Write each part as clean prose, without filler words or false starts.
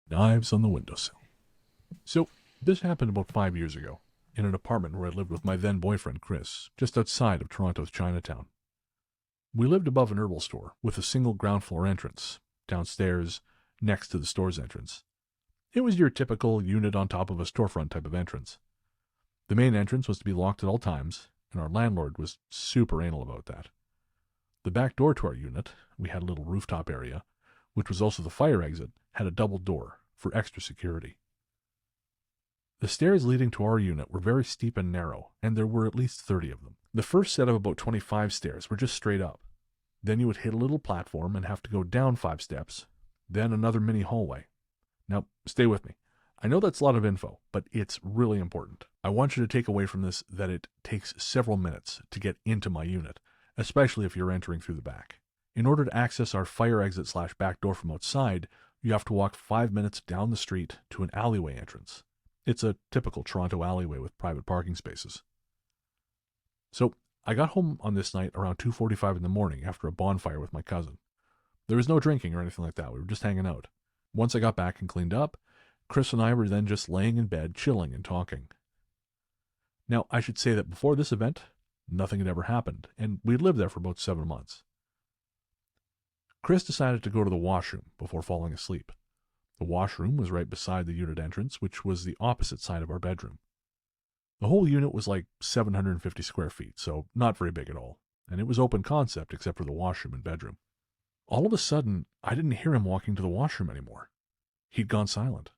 Knives on the windowsill. So, this happened about 5 years ago, in an apartment where I lived with my then boyfriend, Chris, just outside of Toronto's Chinatown. We lived above an herbal store with a single ground floor entrance, downstairs, next to the store's entrance. It was your typical unit on top of a storefront type of entrance. The main entrance was to be locked at all times, and our landlord was super anal about that. The back door to our unit, we had a little rooftop area, which was also the fire exit, had a double door for extra security. The stairs leading to our unit were very steep and narrow, and there were at least 30 of them. The first set of about 25 stairs were just straight up. Then you would hit a little platform and have to go down 5 steps, then another mini hallway. Now, stay with me. I know that's a lot of info, but it's really important. I want you to take away from this that it takes several minutes to get into my unit, especially if you're entering through the back. In order to access our fire exit / back door from outside, you have to walk 5 minutes down the street to an alleyway entrance. It's a typical Toronto alleyway with private parking spaces. So, I got home on this night around 2:45 in the morning after a bonfire with my cousin. There was no drinking or anything like that. We were just hanging out. Once I got back and cleaned up, Chris and I were then just laying in bed, chilling and talking. Now, I should say that before this event, nothing had ever happened, and we'd lived there for about 7 months. Chris decided to go to the washroom before falling asleep. The washroom was right beside the unit entrance, which was the opposite side of our bedroom. The whole unit was like 750 square feet, so not very big at all, and it was open concept except for the washroom and bedroom. All of a sudden, I didn't hear him walking to the washroom anymore. He'd gone silent.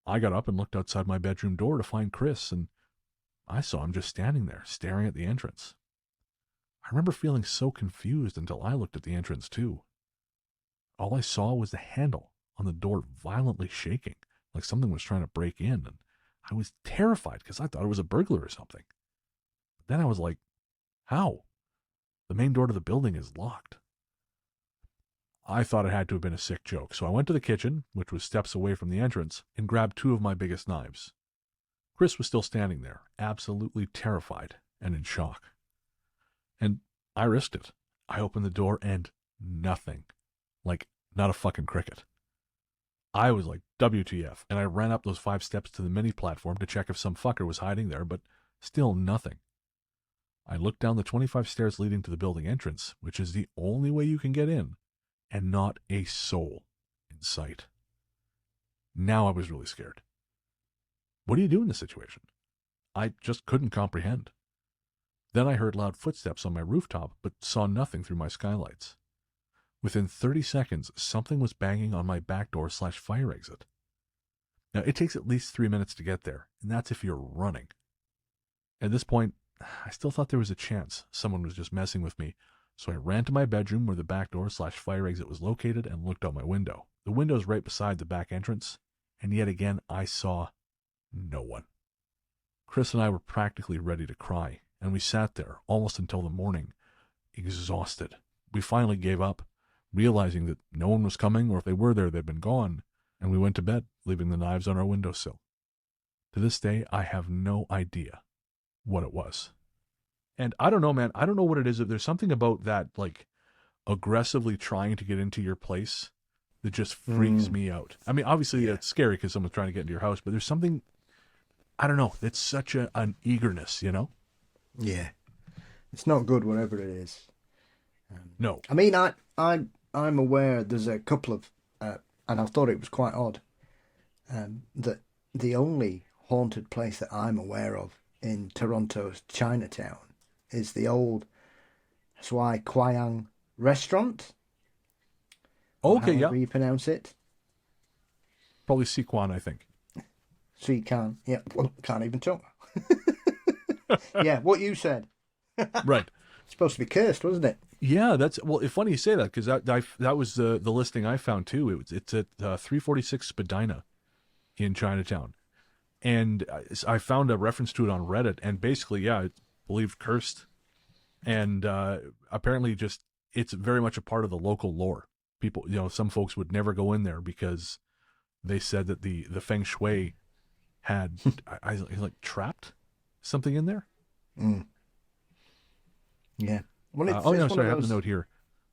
I got up and looked outside my bedroom door to find Chris, and I saw him just standing there, staring at the entrance. I remember feeling so confused until I looked at the entrance too. All I saw was the handle on the door violently shaking, like something was trying to break in, and I was terrified because I thought it was a burglar or something. But then I was like, how? The main door to the building is locked. I thought it had to have been a sick joke, so I went to the kitchen, which was steps away from the entrance, and grabbed 2 of my biggest knives. Chris was still standing there, absolutely terrified and in shock. And I risked it. I opened the door and nothing. Like, not a fucking cricket. I was like, WTF, and I ran up those 5 steps to the mini platform to check if some fucker was hiding there, but still nothing. I looked down the 25 stairs leading to the building entrance, which is the only way you can get in, and not a soul in sight. Now I was really scared. What do you do in this situation? I just couldn't comprehend. Then I heard loud footsteps on my rooftop, but saw nothing through my skylights. Within 30 seconds, something was banging on my back door / fire exit. Now, it takes at least 3 minutes to get there, and that's if you're running. At this point, I still thought there was a chance someone was just messing with me, so I ran to my bedroom where the back door / fire exit was located and looked out my window. The window's right beside the back entrance, and yet again I saw no one. Chris and I were practically ready to cry, and we sat there almost until the morning, exhausted. We finally gave up, realizing that no one was coming, or if they were there, they'd been gone, and we went to bed, leaving the knives on our windowsill. To this day, I have no idea what it was. And I don't know, man. I don't know what it is. There's something about that, like, aggressively trying to get into your place that just freaks me out. I mean, obviously, it's scary because someone's trying to get into your house, but there's something, I don't know, it's such an eagerness, you know? Yeah. It's not good, whatever it is. No. I mean, I'm aware there's a couple of, and I thought it was quite odd, that the only haunted place that I'm aware of in Toronto's Chinatown is the old Swai Kwayang restaurant. Okay, however you pronounce it. Probably Siquan, I think. Siquan, yeah. Well, can't even talk. Yeah, what you said. Right. It's supposed to be cursed, wasn't it? Yeah, it's funny you say that because that was the listing I found too. It's at 346 Spadina in Chinatown, and I found a reference to it on Reddit, and basically, yeah, it's believed cursed, and apparently just it's very much a part of the local lore. People, some folks would never go in there because they said that the feng shui had I like trapped something in there. Mm. Yeah. Well, sorry, I have the note here.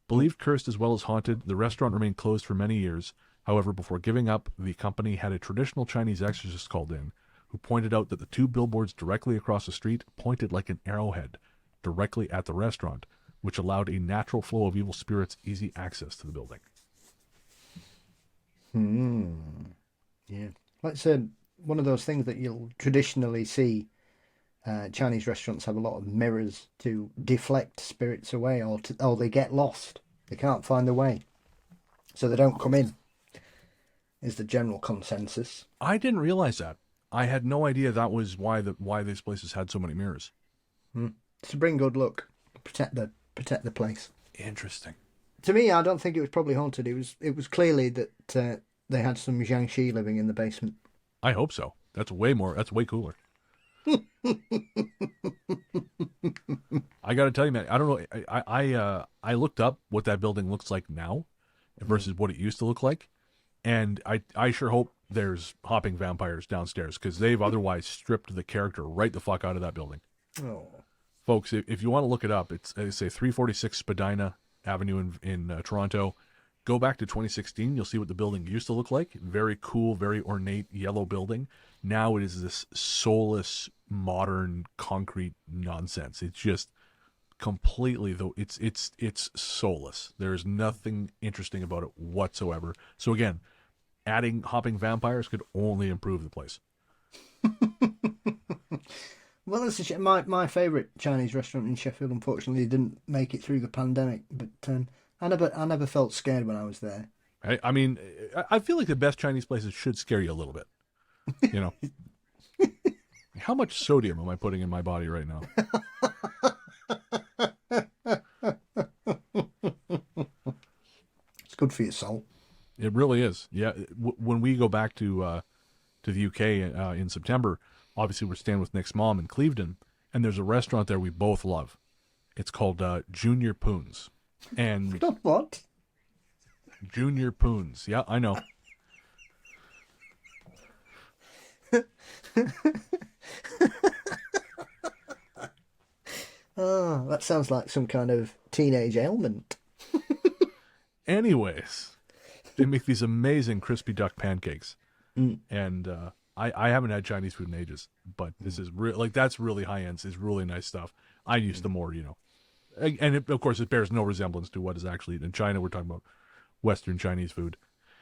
Believed cursed as well as haunted, the restaurant remained closed for many years. However, before giving up, the company had a traditional Chinese exorcist called in who pointed out that the two billboards directly across the street pointed like an arrowhead directly at the restaurant, which allowed a natural flow of evil spirits easy access to the building. Yeah. Like I said, one of those things that you'll traditionally see Chinese restaurants have a lot of mirrors to deflect spirits away, or they get lost. They can't find the way. So they don't come in, is the general consensus. I didn't realize that. I had no idea that was why these places had so many mirrors. To bring good luck, protect the place. Interesting. To me, I don't think it was probably haunted. It was clearly that they had some Jiangxi living in the basement. I hope so. That's way cooler. I got to tell you, man, I don't know. I looked up what that building looks like now versus what it used to look like. And I sure hope there's hopping vampires downstairs, because they've otherwise stripped the character right the fuck out of that building. Oh. Folks, if you want to look it up, it's, say, 346 Spadina Avenue in Toronto. Go back to 2016. You'll see what the building used to look like. Very cool, very ornate yellow building. Now it is this soulless, modern, concrete nonsense. It's just completely, though, it's soulless. There's nothing interesting about it whatsoever. So again, adding hopping vampires could only improve the place. Well, that's a shame. My favourite Chinese restaurant in Sheffield, unfortunately, didn't make it through the pandemic. But I never felt scared when I was there. I mean, I feel like the best Chinese places should scare you a little bit. You know, how much sodium am I putting in my body right now? It's good for your soul. It really is. Yeah. When we go back to the UK in September, obviously we're staying with Nick's mom in Clevedon, and there's a restaurant there we both love. It's called Junior Poons. And What? Junior Poons. Yeah, I know. Oh, that sounds like some kind of teenage ailment. Anyways, they make these amazing crispy duck pancakes. And I haven't had Chinese food in ages, but this is that's really high end. It's really nice stuff. I used to more, and of course it bears no resemblance to what is actually in China. We're talking about Western Chinese food.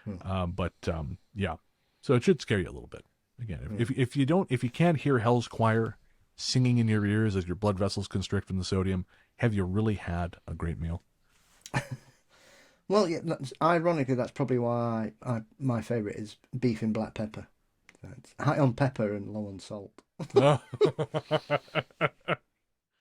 Yeah, so it should scare you a little bit. Again, if you can't hear Hell's Choir singing in your ears as your blood vessels constrict from the sodium, have you really had a great meal? Well, yeah, ironically, that's probably why my favourite is beef in black pepper. It's high on pepper and low on salt.